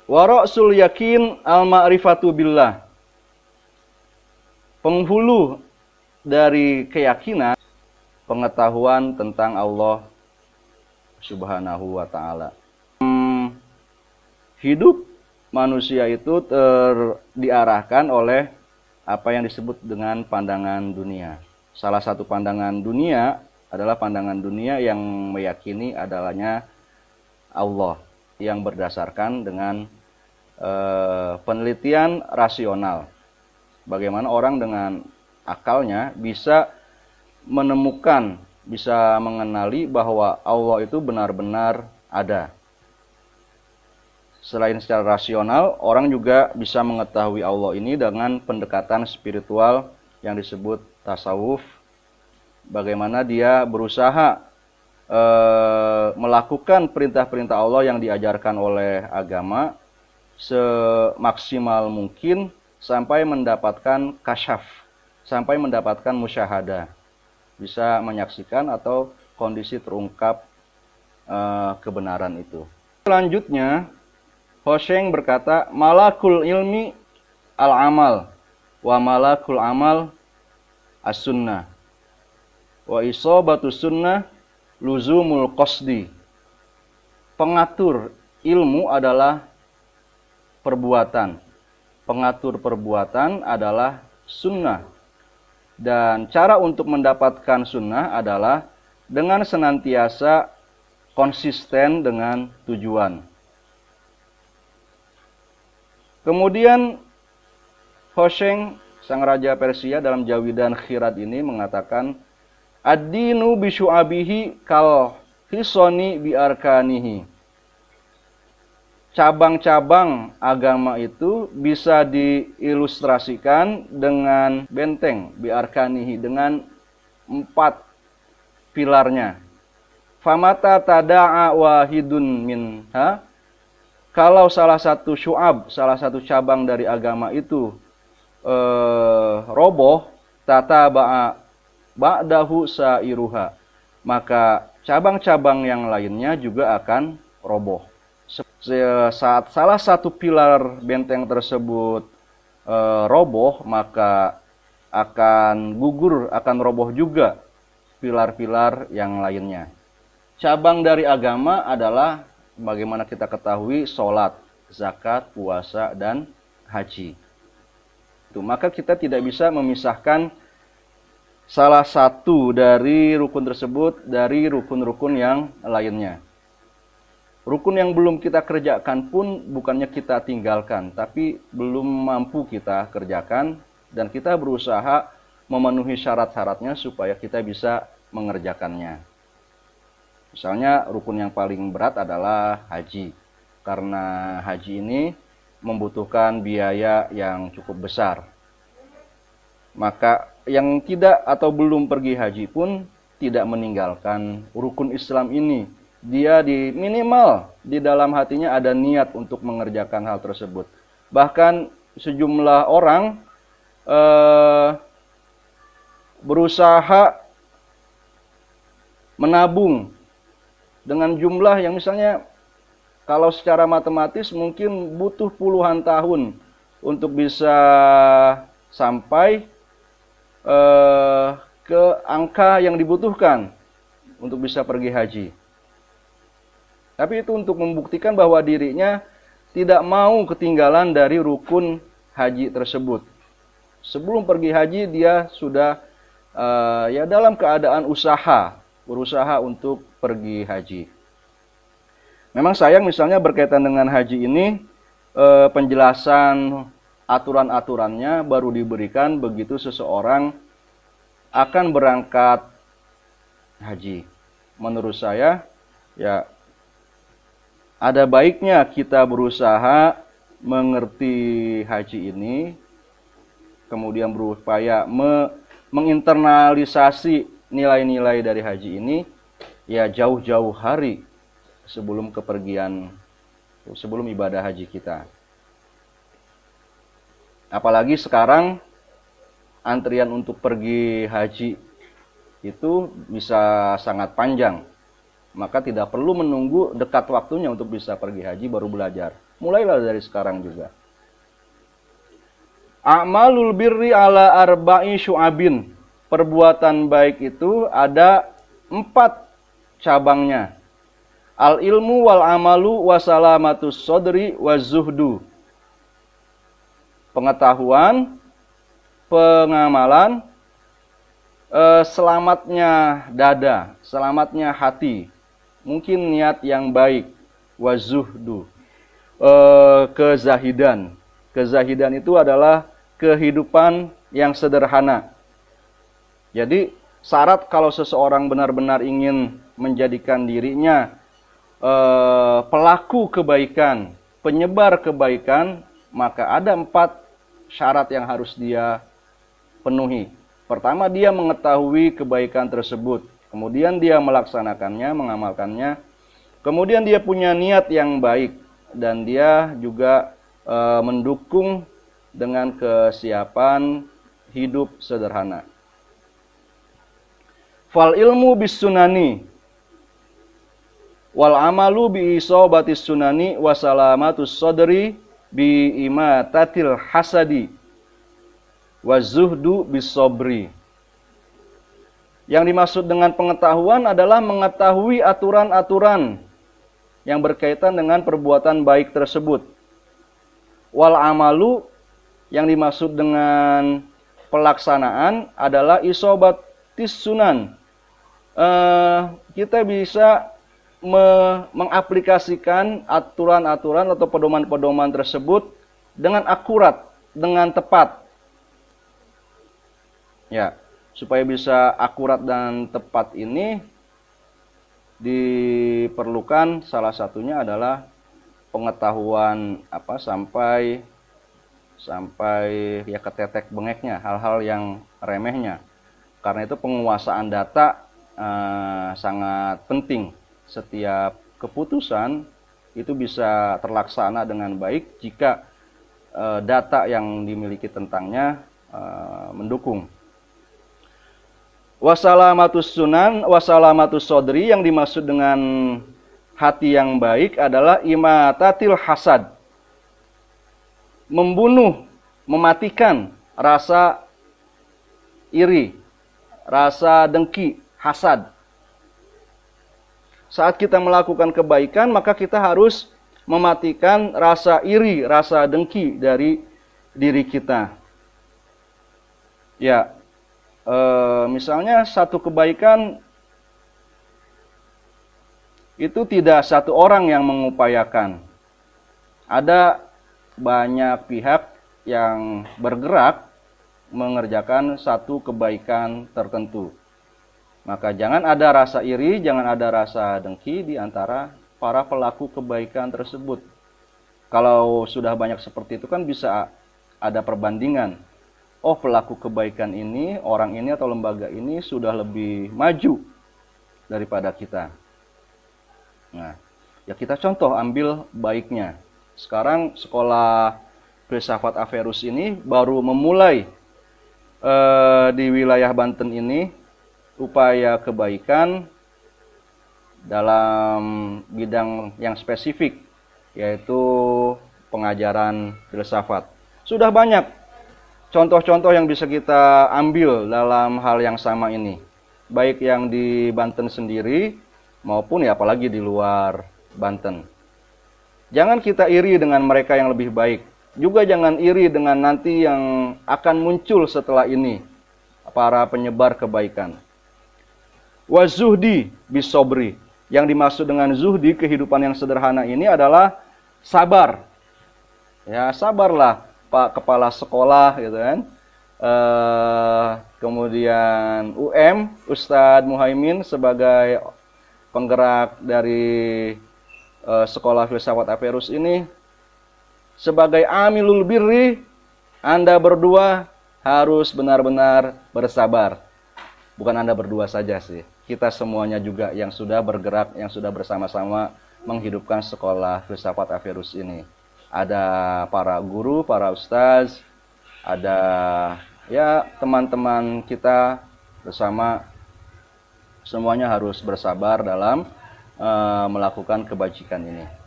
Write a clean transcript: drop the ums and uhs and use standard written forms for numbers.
Wa ra'sul yakin al-ma'rifatu billah. Penghulu dari keyakinan, pengetahuan tentang Allah Subhanahu wa ta'ala. Hidup manusia itu diarahkan oleh apa yang disebut dengan pandangan dunia. Salah satu pandangan dunia adalah pandangan dunia yang meyakini adanya Allah, yang berdasarkan dengan penelitian rasional. Bagaimana orang dengan akalnya bisa menemukan, bisa mengenali bahwa Allah itu benar-benar ada. Selain secara rasional, orang juga bisa mengetahui Allah ini dengan pendekatan spiritual yang disebut tasawuf. Bagaimana dia berusaha melakukan perintah-perintah Allah yang diajarkan oleh agama semaksimal mungkin sampai mendapatkan kasyaf, sampai mendapatkan musyahadah, bisa menyaksikan atau kondisi terungkap kebenaran itu. Selanjutnya, Hoseng berkata, malakul ilmi al-amal wa malakul amal as-sunnah wa isobatu sunnah luzumul qasdi. Pengatur ilmu adalah perbuatan. Pengatur perbuatan adalah sunnah. Dan cara untuk mendapatkan sunnah adalah dengan senantiasa konsisten dengan tujuan. Kemudian Hoseng, sang raja Persia, dalam Jawidan Khirat ini mengatakan, ad-dinu bisyu'abihi kal hisoni biarkanihi. Cabang-cabang agama itu bisa diilustrasikan dengan benteng, biarkanihi, dengan 4 pilarnya. Famata tada'a wahidun minha. Kalau salah satu syu'ab, salah satu cabang dari agama itu roboh, tataba'a ba'dahu sa'iruha, maka cabang-cabang yang lainnya juga akan roboh. Saat salah satu pilar benteng tersebut roboh, maka akan gugur, akan roboh juga pilar-pilar yang lainnya. Cabang dari agama adalah, bagaimana kita ketahui, sholat, zakat, puasa, dan haji. Maka kita tidak bisa memisahkan salah satu dari rukun tersebut dari rukun-rukun yang lainnya. Rukun yang belum kita kerjakan pun bukannya kita tinggalkan, tapi belum mampu kita kerjakan, dan kita berusaha memenuhi syarat-syaratnya supaya kita bisa mengerjakannya. Misalnya rukun yang paling berat adalah haji, karena haji ini membutuhkan biaya yang cukup besar. Maka yang tidak atau belum pergi haji pun tidak meninggalkan rukun Islam ini. Dia minimal di dalam hatinya ada niat untuk mengerjakan hal tersebut. Bahkan sejumlah orang berusaha menabung dengan jumlah yang misalnya kalau secara matematis mungkin butuh puluhan tahun untuk bisa sampai ke angka yang dibutuhkan untuk bisa pergi haji. Tapi itu untuk membuktikan bahwa dirinya tidak mau ketinggalan dari rukun haji tersebut. Sebelum pergi haji dia sudah dalam keadaan berusaha untuk pergi haji. Memang sayang misalnya berkaitan dengan haji ini, penjelasan aturan-aturannya baru diberikan begitu seseorang akan berangkat haji. Menurut saya, ya ada baiknya kita berusaha mengerti haji ini, kemudian berupaya menginternalisasi nilai-nilai dari haji ini, ya jauh-jauh hari sebelum ibadah haji kita. Apalagi sekarang antrian untuk pergi haji itu bisa sangat panjang. maka tidak perlu menunggu dekat waktunya untuk bisa pergi haji baru belajar. Mulailah dari sekarang juga. A'malul birri ala arba'i syu'abin. Perbuatan baik itu ada 4 cabangnya. Al ilmu wal amalu wasalamatus sodri wazuhdu. Pengetahuan, pengamalan, selamatnya dada, selamatnya hati, mungkin niat yang baik, wazuhdu, kezahidan. Kezahidan itu adalah kehidupan yang sederhana. Jadi syarat kalau seseorang benar-benar ingin menjadikan dirinya pelaku kebaikan, penyebar kebaikan, maka ada 4 syarat yang harus dia penuhi. Pertama, dia mengetahui kebaikan tersebut. Kemudian dia melaksanakannya, mengamalkannya. Kemudian dia punya niat yang baik. Dan dia juga mendukung dengan kesiapan hidup sederhana. Fal ilmu bis sunani wal amalu bi isobatis sunani wasalamatus sodri bi imatatil hasadi wazuhdu bis sobri. Yang dimaksud dengan pengetahuan adalah mengetahui aturan-aturan yang berkaitan dengan perbuatan baik tersebut. Wal amalu, yang dimaksud dengan pelaksanaan adalah isobatis sunan. Kita bisa mengaplikasikan aturan-aturan atau pedoman-pedoman tersebut dengan akurat, dengan tepat. Ya, supaya bisa akurat dan tepat ini diperlukan salah satunya adalah pengetahuan sampai ya ketetek bengeknya, hal-hal yang remehnya. Karena itu penguasaan data sangat penting. Setiap keputusan itu bisa terlaksana dengan baik jika data yang dimiliki tentangnya mendukung. Wasalamatus sunan, wasalamatus sodri, yang dimaksud dengan hati yang baik adalah imatatil hasad. Membunuh, mematikan rasa iri, rasa dengki, hasad. Saat kita melakukan kebaikan, maka kita harus mematikan rasa iri, rasa dengki dari diri kita. Ya, misalnya satu kebaikan itu tidak satu orang yang mengupayakan. Ada banyak pihak yang bergerak mengerjakan satu kebaikan tertentu. Maka jangan ada rasa iri, jangan ada rasa dengki di antara para pelaku kebaikan tersebut. Kalau sudah banyak seperti itu kan bisa ada perbandingan. Oh, pelaku kebaikan ini, orang ini atau lembaga ini sudah lebih maju daripada kita. Nah, ya kita contoh, ambil baiknya. Sekarang sekolah Filsafat Averus ini baru memulai di wilayah Banten ini upaya kebaikan dalam bidang yang spesifik, yaitu pengajaran filsafat. Sudah banyak contoh-contoh yang bisa kita ambil dalam hal yang sama ini, baik yang di Banten sendiri maupun ya apalagi di luar Banten. Jangan kita iri dengan mereka yang lebih baik, juga jangan iri dengan nanti yang akan muncul setelah ini, para penyebar kebaikan. Wazuhdi bisobri, yang dimaksud dengan zuhdi, kehidupan yang sederhana ini adalah sabar. Ya, sabarlah Pak Kepala Sekolah gitu kan. Kemudian Ustadz Muhaimin sebagai penggerak dari Sekolah Filsafat Averus ini, sebagai amilul birri, Anda berdua harus benar-benar bersabar. Bukan Anda berdua saja sih, kita semuanya juga yang sudah bergerak, yang sudah bersama-sama menghidupkan Sekolah Filsafat Averus ini. Ada para guru, para ustaz, ada ya teman-teman kita bersama, semuanya harus bersabar dalam melakukan kebajikan ini.